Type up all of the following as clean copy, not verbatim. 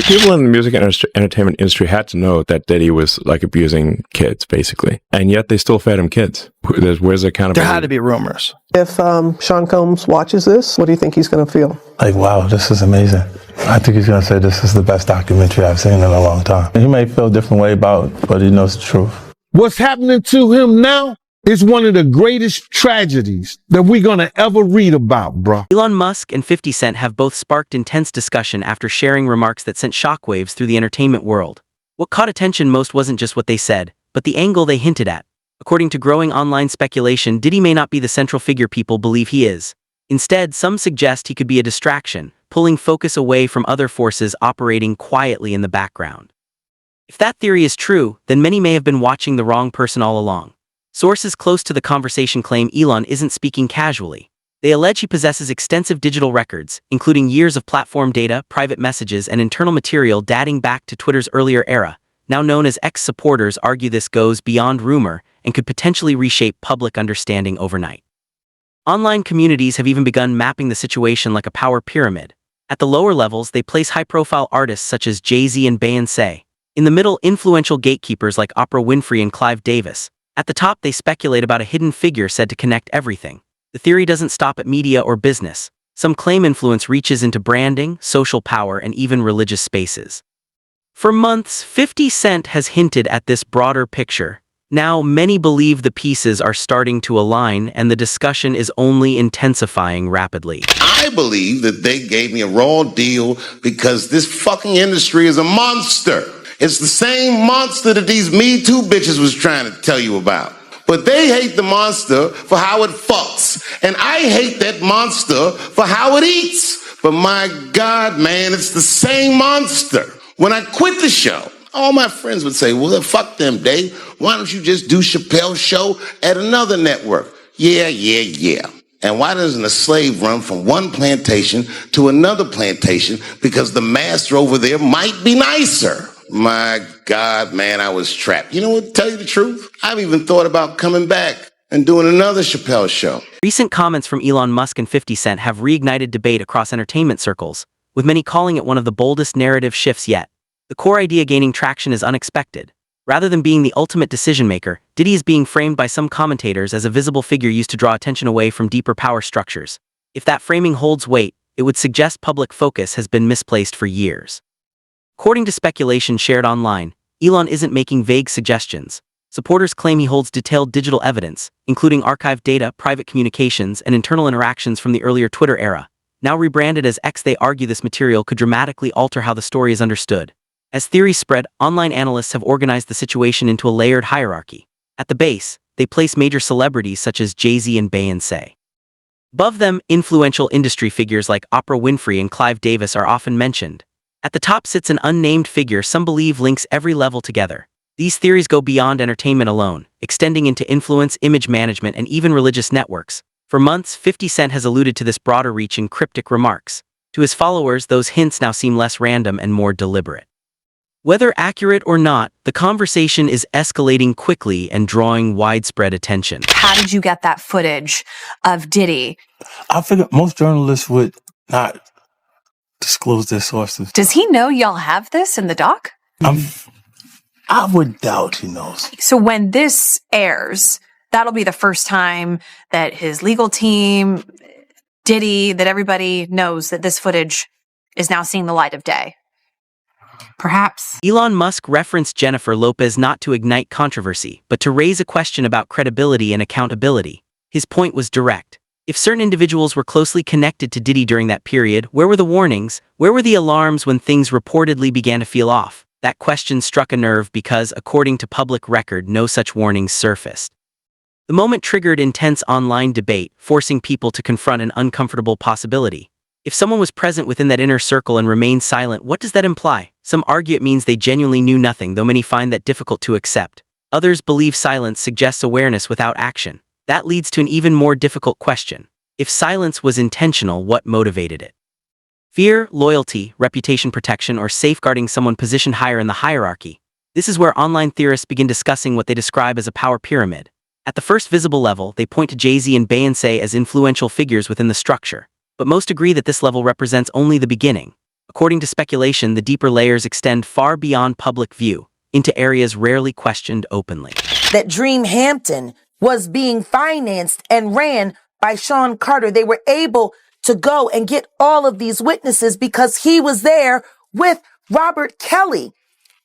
People in the music and entertainment industry had to know that Diddy was like abusing kids, basically, and yet they still fed him kids. Where's the accountability? There had to be rumors. If Sean Combs watches this, what do you think he's going to feel? Like, wow, this is amazing. I think he's going to say this is the best documentary I've seen in a long time. He may feel a different way about it, but he knows the truth. What's happening to him now is one of the greatest tragedies that we're going to ever read about, bro. Elon Musk and 50 Cent have both sparked intense discussion after sharing remarks that sent shockwaves through the entertainment world. What caught attention most wasn't just what they said, but the angle they hinted at. According to growing online speculation, Diddy may not be the central figure people believe he is. Instead, some suggest he could be a distraction, pulling focus away from other forces operating quietly in the background. If that theory is true, then many may have been watching the wrong person all along. Sources close to the conversation claim Elon isn't speaking casually. They allege he possesses extensive digital records, including years of platform data, private messages, and internal material dating back to Twitter's earlier era. Now known as X supporters argue this goes beyond rumor and could potentially reshape public understanding overnight. Online communities have even begun mapping the situation like a power pyramid. At the lower levels, they place high-profile artists such as Jay-Z and Beyoncé. In the middle, influential gatekeepers like Oprah Winfrey and Clive Davis. At the top, they speculate about a hidden figure said to connect everything. The theory doesn't stop at media or business. Some claim influence reaches into branding, social power, and even religious spaces. For months, 50 Cent has hinted at this broader picture. Now, many believe the pieces are starting to align, and the discussion is only intensifying rapidly. I believe that they gave me a raw deal because this fucking industry is a monster. It's the same monster that these Me Too bitches was trying to tell you about. But they hate the monster for how it fucks. And I hate that monster for how it eats. But my God, man, it's the same monster. When I quit the show, all my friends would say, well, fuck them, Dave. Why don't you just do Chappelle's show at another network? Yeah. And why doesn't a slave run from one plantation to another plantation because the master over there might be nicer? My God, man, I was trapped. You know what, to tell you the truth? I've even thought about coming back and doing another Chappelle show. Recent comments from Elon Musk and 50 Cent have reignited debate across entertainment circles, with many calling it one of the boldest narrative shifts yet. The core idea gaining traction is unexpected. Rather than being the ultimate decision-maker, Diddy is being framed by some commentators as a visible figure used to draw attention away from deeper power structures. If that framing holds weight, it would suggest public focus has been misplaced for years. According to speculation shared online, Elon isn't making vague suggestions. Supporters claim he holds detailed digital evidence, including archived data, private communications, and internal interactions from the earlier Twitter era. Now rebranded as X, they argue this material could dramatically alter how the story is understood. As theories spread, online analysts have organized the situation into a layered hierarchy. At the base, they place major celebrities such as Jay-Z and Beyoncé. Above them, influential industry figures like Oprah Winfrey and Clive Davis are often mentioned. At the top sits an unnamed figure some believe links every level together. These theories go beyond entertainment alone, extending into influence, image management, and even religious networks. For months, 50 Cent has alluded to this broader reach in cryptic remarks. To his followers, those hints now seem less random and more deliberate. Whether accurate or not, the conversation is escalating quickly and drawing widespread attention. How did you get that footage of Diddy? I figure most journalists would not disclose their sources. Does he know y'all have this in the doc? I would doubt he knows. So when this airs, that'll be the first time that his legal team, Diddy, that everybody knows that this footage is now seeing the light of day. Perhaps. Elon Musk referenced Jennifer Lopez not to ignite controversy, but to raise a question about credibility and accountability. His point was direct. If certain individuals were closely connected to Diddy during that period, where were the warnings? Where were the alarms when things reportedly began to feel off? That question struck a nerve because, according to public record, no such warnings surfaced. The moment triggered intense online debate, forcing people to confront an uncomfortable possibility. If someone was present within that inner circle and remained silent, what does that imply? Some argue it means they genuinely knew nothing, though many find that difficult to accept. Others believe silence suggests awareness without action. That leads to an even more difficult question. If silence was intentional, what motivated it? Fear, loyalty, reputation protection, or safeguarding someone positioned higher in the hierarchy? This is where online theorists begin discussing what they describe as a power pyramid. At the first visible level, they point to Jay-Z and Beyoncé as influential figures within the structure. But most agree that this level represents only the beginning. According to speculation, the deeper layers extend far beyond public view, into areas rarely questioned openly. That Dream Hampton was being financed and ran by Sean Carter. They were able to go and get all of these witnesses because he was there with Robert Kelly.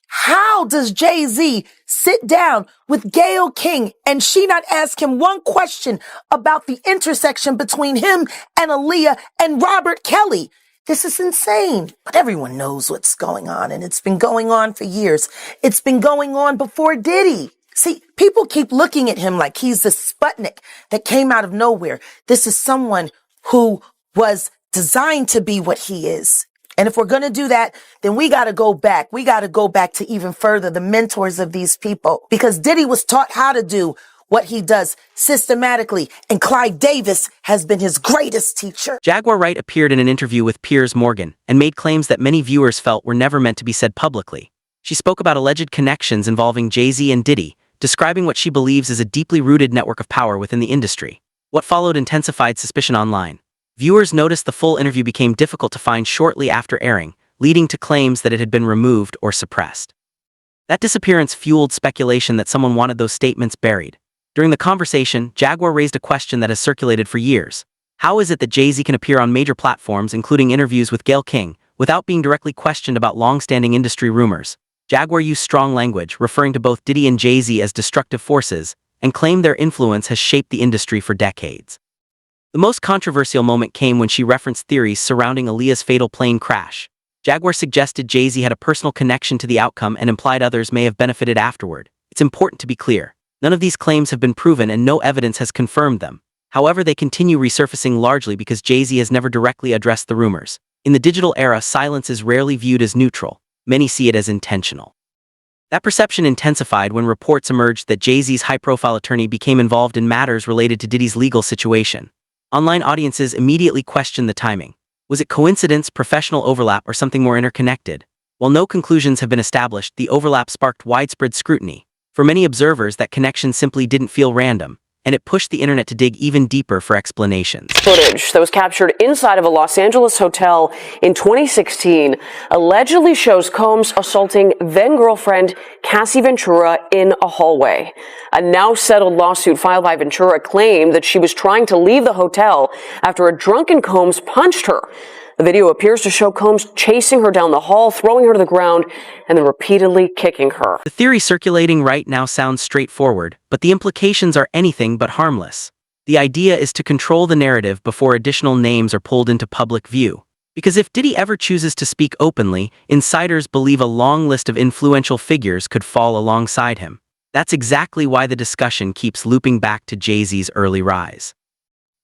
How does Jay-Z sit down with Gayle King and she not ask him one question about the intersection between him and Aaliyah and Robert Kelly? This is insane. But everyone knows what's going on, and it's been going on for years. It's been going on before Diddy. See, people keep looking at him like he's the Sputnik that came out of nowhere. This is someone who was designed to be what he is. And if we're going to do that, then we got to go back. We got to go back to even further the mentors of these people, because Diddy was taught how to do what he does systematically, and Clyde Davis has been his greatest teacher. Jaguar Wright appeared in an interview with Piers Morgan and made claims that many viewers felt were never meant to be said publicly. She spoke about alleged connections involving Jay-Z and Diddy, describing what she believes is a deeply rooted network of power within the industry. What followed intensified suspicion online. Viewers noticed the full interview became difficult to find shortly after airing, leading to claims that it had been removed or suppressed. That disappearance fueled speculation that someone wanted those statements buried. During the conversation, Jaguar raised a question that has circulated for years. How is it that Jay-Z can appear on major platforms, including interviews with Gayle King, without being directly questioned about long-standing industry rumors? Jaguar used strong language, referring to both Diddy and Jay-Z as destructive forces, and claimed their influence has shaped the industry for decades. The most controversial moment came when she referenced theories surrounding Aaliyah's fatal plane crash. Jaguar suggested Jay-Z had a personal connection to the outcome and implied others may have benefited afterward. It's important to be clear. None of these claims have been proven and no evidence has confirmed them. However, they continue resurfacing largely because Jay-Z has never directly addressed the rumors. In the digital era, silence is rarely viewed as neutral. Many see it as intentional. That perception intensified when reports emerged that Jay-Z's high-profile attorney became involved in matters related to Diddy's legal situation. Online audiences immediately questioned the timing. Was it coincidence, professional overlap, or something more interconnected? While no conclusions have been established, the overlap sparked widespread scrutiny. For many observers, that connection simply didn't feel random, and it pushed the internet to dig even deeper for explanations. Footage that was captured inside of a Los Angeles hotel in 2016 allegedly shows Combs assaulting then-girlfriend Cassie Ventura in a hallway. A now-settled lawsuit filed by Ventura claimed that she was trying to leave the hotel after a drunken Combs punched her. The video appears to show Combs chasing her down the hall, throwing her to the ground, and then repeatedly kicking her. The theory circulating right now sounds straightforward, but the implications are anything but harmless. The idea is to control the narrative before additional names are pulled into public view. Because if Diddy ever chooses to speak openly, insiders believe a long list of influential figures could fall alongside him. That's exactly why the discussion keeps looping back to Jay-Z's early rise.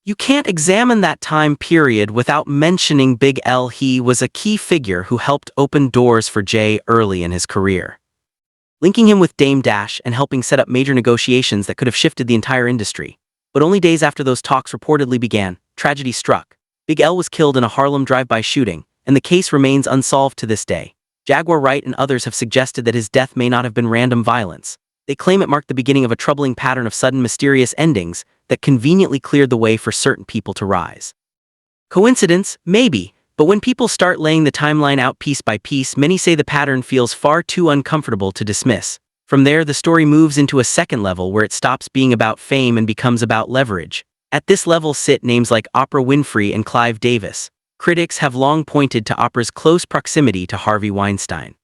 You can't examine that time period without mentioning Big L. He was a key figure who helped open doors for Jay early in his career, linking him with Dame Dash and helping set up major negotiations that could have shifted the entire industry. But only days after those talks reportedly began, tragedy struck. Big L was killed in a Harlem drive-by shooting, and the case remains unsolved to this day. Jaguar Wright and others have suggested that his death may not have been random violence. They claim it marked the beginning of a troubling pattern of sudden mysterious endings that conveniently cleared the way for certain people to rise. Coincidence? Maybe, but when people start laying the timeline out piece by piece, many say the pattern feels far too uncomfortable to dismiss. From there, the story moves into a second level where it stops being about fame and becomes about leverage. At this level sit names like Oprah Winfrey and Clive Davis. Critics have long pointed to Oprah's close proximity to Harvey Weinstein.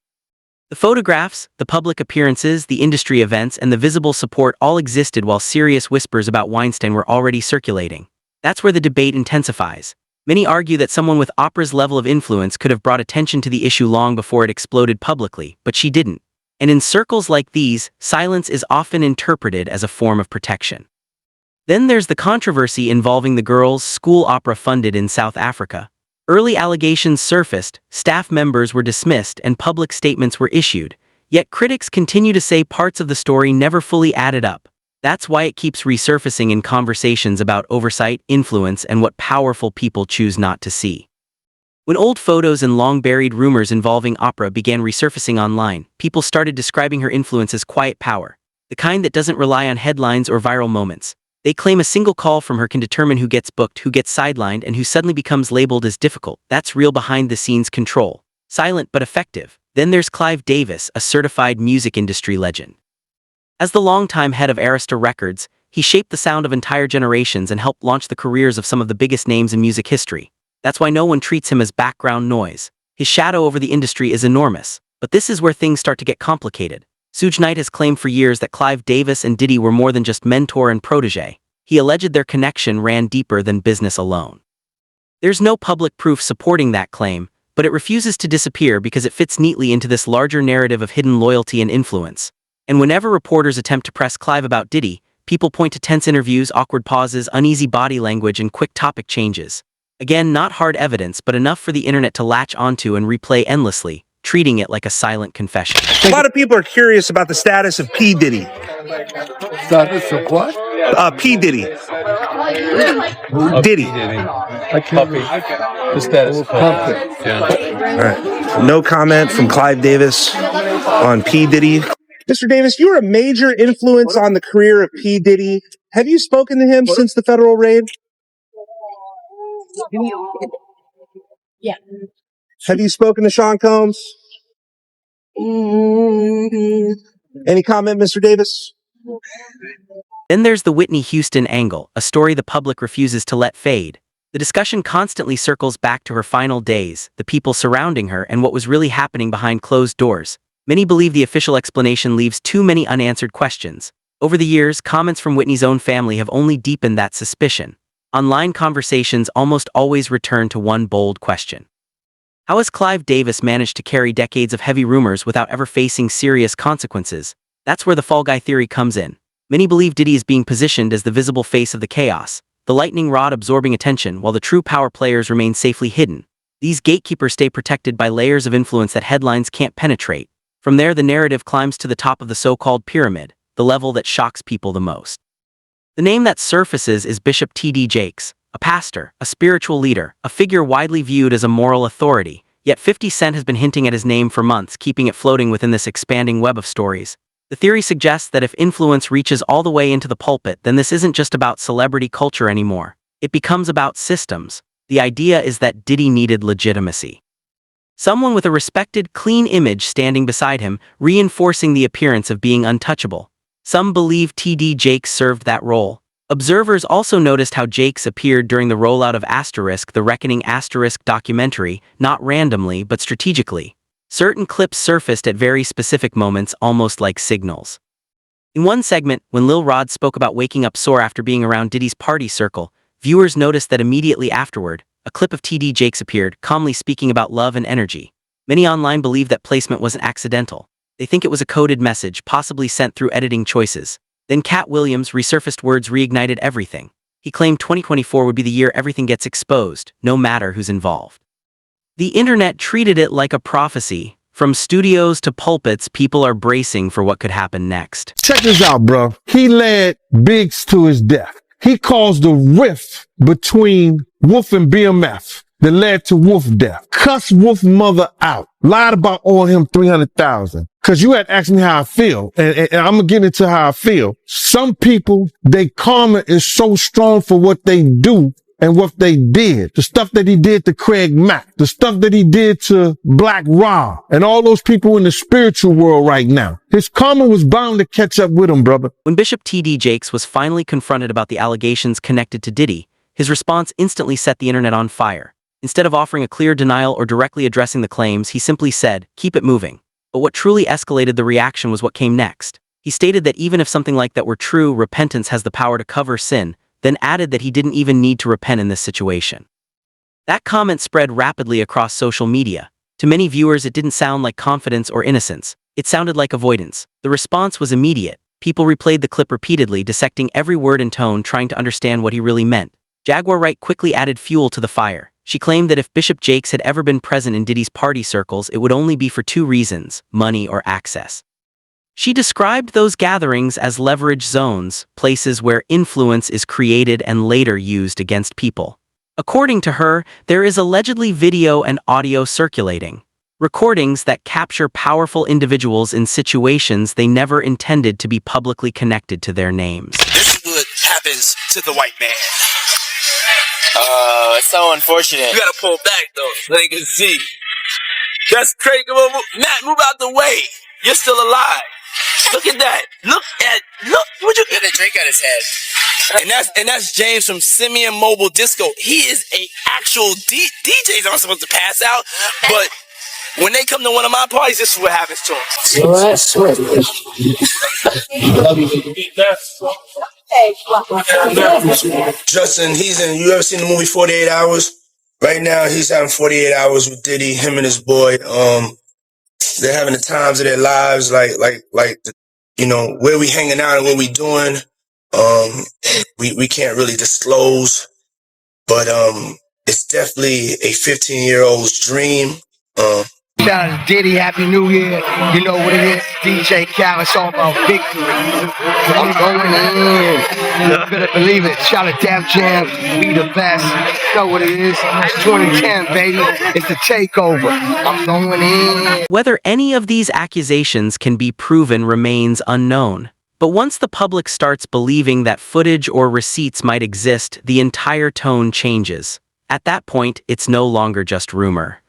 The photographs, the public appearances, the industry events, and the visible support all existed while serious whispers about Weinstein were already circulating. That's where the debate intensifies. Many argue that someone with Oprah's level of influence could have brought attention to the issue long before it exploded publicly, but she didn't. And in circles like these, silence is often interpreted as a form of protection. Then there's the controversy involving the girls' school opera funded in South Africa. Early allegations surfaced, staff members were dismissed, and public statements were issued. Yet critics continue to say parts of the story never fully added up. That's why it keeps resurfacing in conversations about oversight, influence, and what powerful people choose not to see. When old photos and long-buried rumors involving Oprah began resurfacing online, people started describing her influence as quiet power, the kind that doesn't rely on headlines or viral moments. They claim a single call from her can determine who gets booked, who gets sidelined, and who suddenly becomes labeled as difficult. That's real behind-the-scenes control. silent but effective. Then there's Clive Davis, a certified music industry legend. As the longtime head of Arista Records, he shaped the sound of entire generations and helped launch the careers of some of the biggest names in music history. That's why no one treats him as background noise. His shadow over the industry is enormous. But this is where things start to get complicated. Suge Knight has claimed for years that Clive Davis and Diddy were more than just mentor and protege. He alleged their connection ran deeper than business alone. There's no public proof supporting that claim, but it refuses to disappear because it fits neatly into this larger narrative of hidden loyalty and influence. And whenever reporters attempt to press Clive about Diddy, people point to tense interviews, awkward pauses, uneasy body language, and quick topic changes. Again, not hard evidence, but enough for the internet to latch onto and replay endlessly, treating it like a silent confession. A lot of people are curious about the status of P. Diddy. Status of what? P. Diddy. Diddy. I can't read. The status of puppet. Yeah. All right. No comment from Clive Davis on P. Diddy. Mr. Davis, you're a major influence on the career of P. Diddy. Have you spoken to him since the federal raid? Yeah. Have you spoken to Sean Combs? Any comment, Mr. Davis? Then there's the Whitney Houston angle, a story the public refuses to let fade. The discussion constantly circles back to her final days, the people surrounding her, and what was really happening behind closed doors. Many believe the official explanation leaves too many unanswered questions. Over the years, comments from Whitney's own family have only deepened that suspicion. Online conversations almost always return to one bold question. How has Clive Davis managed to carry decades of heavy rumors without ever facing serious consequences? That's where the fall guy theory comes in. Many believe Diddy is being positioned as the visible face of the chaos, the lightning rod absorbing attention while the true power players remain safely hidden. These gatekeepers stay protected by layers of influence that headlines can't penetrate. From there, the narrative climbs to the top of the so-called pyramid, the level that shocks people the most. The name that surfaces is Bishop T.D. Jakes, a pastor, a spiritual leader, a figure widely viewed as a moral authority, yet 50 Cent has been hinting at his name for months, keeping it floating within this expanding web of stories. The theory suggests that if influence reaches all the way into the pulpit, then this isn't just about celebrity culture anymore. It becomes about systems. The idea is that Diddy needed legitimacy. Someone with a respected, clean image standing beside him, reinforcing the appearance of being untouchable. Some believe T.D. Jakes served that role. Observers also noticed how Jakes appeared during the rollout of Asterisk, the Reckoning Asterisk documentary, not randomly but strategically. Certain clips surfaced at very specific moments, almost like signals. In one segment, when Lil Rod spoke about waking up sore after being around Diddy's party circle, viewers noticed that immediately afterward, a clip of T.D. Jakes appeared, calmly speaking about love and energy. Many online believe that placement wasn't accidental. They think it was a coded message, possibly sent through editing choices. Then Cat Williams resurfaced words reignited everything. He claimed 2024 would be the year everything gets exposed, no matter who's involved. The internet treated it like a prophecy. From studios to pulpits, people are bracing for what could happen next. Check this out, bro. He led Biggs to his death. He caused a rift between Wolf and BMF that led to Wolf death. Cussed Wolf mother out. Lied about owing him $300,000. Cause you had asked me how I feel, and I'm gonna get into how I feel. Some people, their karma is so strong for what they do and what they did. The stuff that he did to Craig Mack, the stuff that he did to Black Rob, and all those people in the spiritual world right now. His karma was bound to catch up with him, brother. When Bishop T.D. Jakes was finally confronted about the allegations connected to Diddy, his response instantly set the internet on fire. Instead of offering a clear denial or directly addressing the claims, he simply said, "Keep it moving." But what truly escalated the reaction was what came next. He stated that even if something like that were true, repentance has the power to cover sin, then added that he didn't even need to repent in this situation. That comment spread rapidly across social media. To many viewers, it didn't sound like confidence or innocence. It sounded like avoidance. The response was immediate. People replayed the clip repeatedly, dissecting every word and tone, trying to understand what he really meant. Jaguar Wright quickly added fuel to the fire. She claimed that if Bishop Jakes had ever been present in Diddy's party circles, it would only be for two reasons: money or access. She described those gatherings as leverage zones, places where influence is created and later used against people. According to her, there is allegedly video and audio circulating. Recordings that capture powerful individuals in situations they never intended to be publicly connected to their names. This is what happens to the white man. It's so unfortunate. You gotta pull back though, so they can see. That's crazy. Matt, move out the way. You're still alive. Look at that. Look. What you got a drink on his head. And that's James from Simeon Mobile Disco. He is a actual DJ. I'm supposed to pass out, but when they come to one of my parties, this is what happens to them. Justin, you ever seen the movie 48 Hours? Right now, he's having 48 hours with Diddy, him and his boy. They're having the times of their lives, where we hanging out and what we doing. We can't really disclose, but it's definitely a 15-year-old's dream. Shout out to Diddy, Happy New Year. You know what it is, DJ Khaled, it's all about victory. I'm going in. You better believe it. Shout out to Def Jam, we the best. You know what it is, it's 2010, baby. It's the takeover. I'm going in. Whether any of these accusations can be proven remains unknown. But once the public starts believing that footage or receipts might exist, the entire tone changes. At that point, it's no longer just rumor.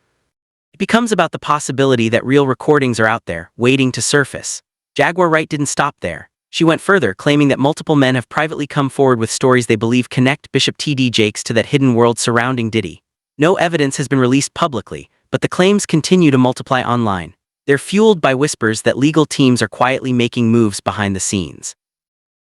It becomes about the possibility that real recordings are out there, waiting to surface. Jaguar Wright didn't stop there. She went further, claiming that multiple men have privately come forward with stories they believe connect Bishop T.D. Jakes to that hidden world surrounding Diddy. No evidence has been released publicly, but the claims continue to multiply online. They're fueled by whispers that legal teams are quietly making moves behind the scenes.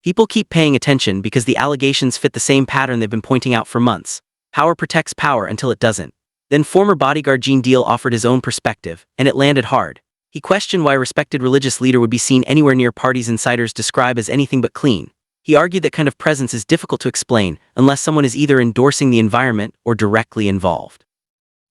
People keep paying attention because the allegations fit the same pattern they've been pointing out for months. Power protects power until it doesn't. Then former bodyguard Gene Deal offered his own perspective, and it landed hard. He questioned why a respected religious leader would be seen anywhere near parties insiders describe as anything but clean. He argued that kind of presence is difficult to explain unless someone is either endorsing the environment or directly involved.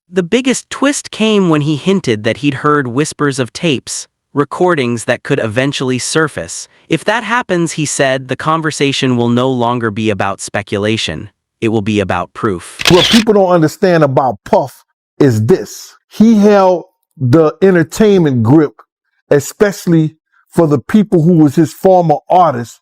The biggest twist came when he hinted that he'd heard whispers of tapes, recordings that could eventually surface. If that happens, he said, the conversation will no longer be about speculation. It will be about proof. What people don't understand about Puff is this. He held the entertainment grip, especially for the people who was his former artists,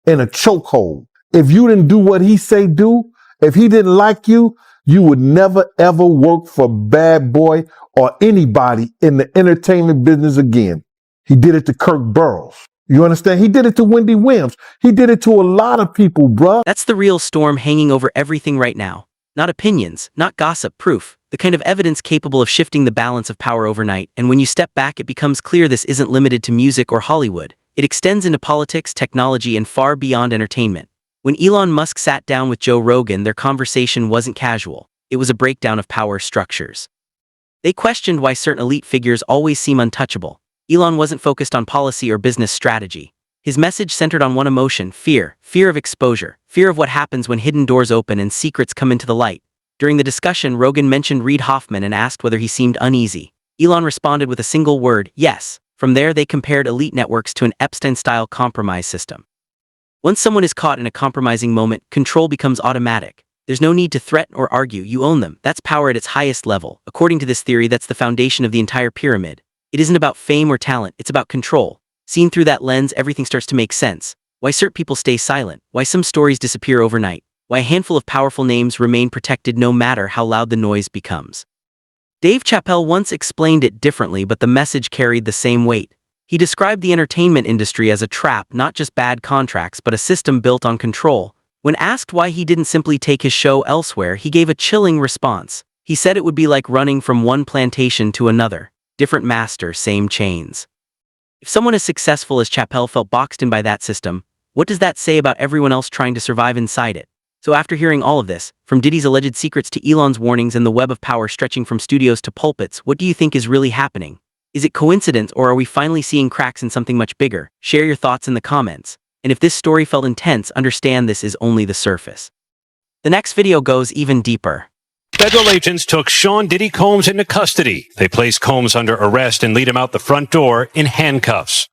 in a chokehold. If you didn't do what he say do, if he didn't like you, you would never ever work for Bad Boy or anybody in the entertainment business again. He did it to Kirk Burroughs. You understand? He did it to Wendy Williams. He did it to a lot of people, bruh. That's the real storm hanging over everything right now. Not opinions, not gossip, proof. The kind of evidence capable of shifting the balance of power overnight. And when you step back, it becomes clear this isn't limited to music or Hollywood. It extends into politics, technology, and far beyond entertainment. When Elon Musk sat down with Joe Rogan, their conversation wasn't casual. It was a breakdown of power structures. They questioned why certain elite figures always seem untouchable. Elon wasn't focused on policy or business strategy. His message centered on one emotion, fear. Fear of exposure. Fear of what happens when hidden doors open and secrets come into the light. During the discussion, Rogan mentioned Reid Hoffman and asked whether he seemed uneasy. Elon responded with a single word, yes. From there, they compared elite networks to an Epstein-style compromise system. Once someone is caught in a compromising moment, control becomes automatic. There's no need to threaten or argue, you own them. That's power at its highest level. According to this theory, that's the foundation of the entire pyramid. It isn't about fame or talent, it's about control. Seen through that lens, everything starts to make sense. Why certain people stay silent, why some stories disappear overnight, why a handful of powerful names remain protected no matter how loud the noise becomes. Dave Chappelle once explained it differently, but the message carried the same weight. He described the entertainment industry as a trap, not just bad contracts, but a system built on control. When asked why he didn't simply take his show elsewhere, he gave a chilling response. He said it would be like running from one plantation to another. Different master, same chains. If someone as successful as Chappelle felt boxed in by that system, what does that say about everyone else trying to survive inside it? So after hearing all of this, from Diddy's alleged secrets to Elon's warnings and the web of power stretching from studios to pulpits, what do you think is really happening? Is it coincidence, or are we finally seeing cracks in something much bigger? Share your thoughts in the comments. And if this story felt intense, understand this is only the surface. The next video goes even deeper. Federal agents took Sean Diddy Combs into custody. They placed Combs under arrest and lead him out the front door in handcuffs.